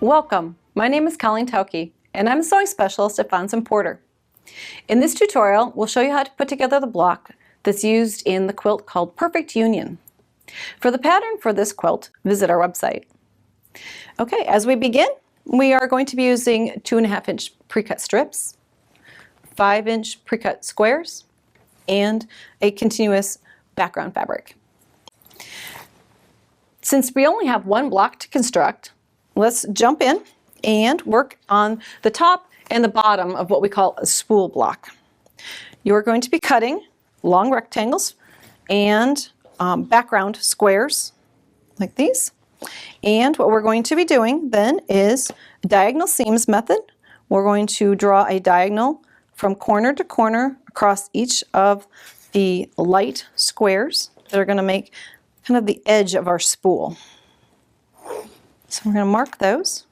Welcome, my name is Colleen Tauke and I'm a sewing specialist at Fons & Porter. In this tutorial, we'll show you how to put together the block that's used in the quilt called Perfect Union. For the pattern for this quilt, visit our website. Okay, as we begin, we are going to be using 2.5-inch pre-cut strips, 5-inch pre-cut squares, and a continuous background fabric. Since we only have one block to construct, let's jump in and work on the top and the bottom of what we call a spool block. You're going to be cutting long rectangles and background squares like these. And what we're going to be doing then is diagonal seams method. We're going to draw a diagonal from corner to corner across each of the light squares that are going to make kind of the edge of our spool. So we're going to mark those,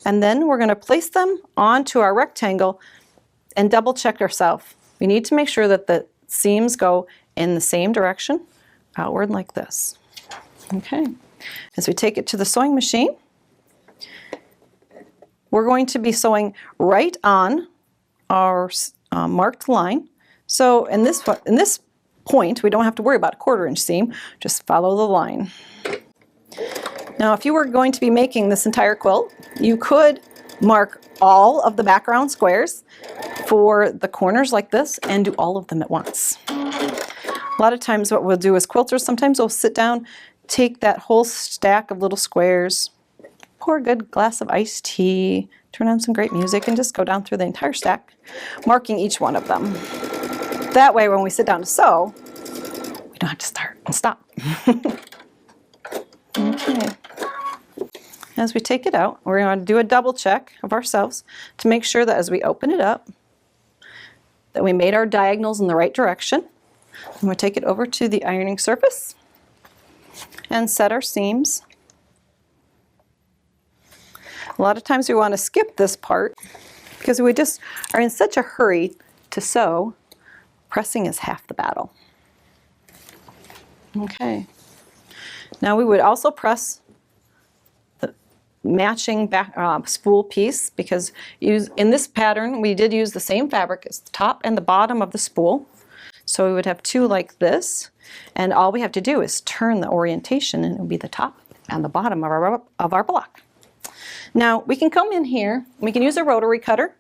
and then we're going to place them onto our rectangle and double check ourselves. We need to make sure that the seams go in the same direction, outward like this. Okay. As we take it to the sewing machine, we're going to be sewing right on our marked line. So in this point, we don't have to worry about a 1/4-inch seam, just follow the line. Now, if you were going to be making this entire quilt, you could mark all of the background squares for the corners like this and do all of them at once. A lot of times what we'll do as quilters, sometimes we'll sit down, take that whole stack of little squares, pour a good glass of iced tea, turn on some great music, and just go down through the entire stack, marking each one of them. That way, when we sit down to sew, we don't have to start and stop. Okay. As we take it out, we're going to do a double check of ourselves to make sure that as we open it up, that we made our diagonals in the right direction. And we'll take it over to the ironing surface and set our seams. A lot of times we want to skip this part because we just are in such a hurry to sew. Pressing is half the battle. Okay. Now we would also press the matching back spool piece because in this pattern we did use the same fabric as the top and the bottom of the spool. So we would have two like this, and all we have to do is turn the orientation and it will be the top and the bottom of our block. Now we can come in here, we can use a rotary cutter,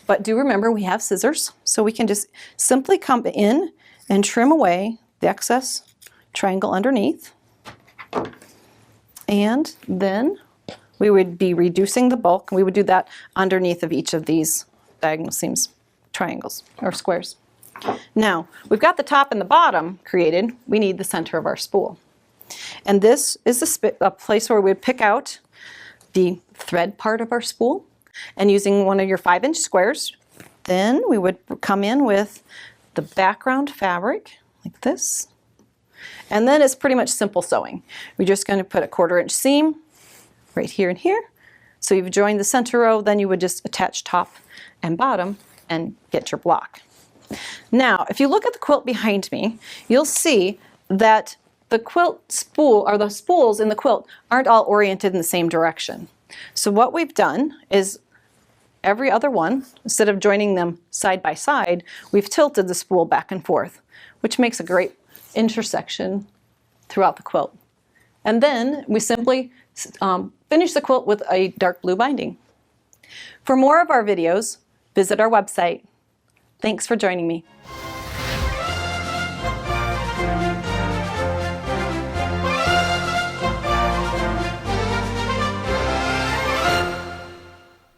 but do remember we have scissors, so we can just simply come in and trim away the excess triangle underneath. And then we would be reducing the bulk. We would do that underneath of each of these diagonal seams, triangles, or squares. Now, we've got the top and the bottom created. We need the center of our spool. And this is a place where we'd pick out the thread part of our spool. And using one of your 5-inch squares, then we would come in with the background fabric like this. And then it's pretty much simple sewing. We're just going to put a 1/4-inch seam right here and here. So you've joined the center row, then you would just attach top and bottom and get your block. Now, if you look at the quilt behind me, you'll see that the quilt spool, or the spools in the quilt, aren't all oriented in the same direction. So what we've done is every other one, instead of joining them side by side, we've tilted the spool back and forth, which makes a great intersection throughout the quilt. And then we simply finish the quilt with a dark blue binding. For more of our videos, visit our website. Thanks for joining me.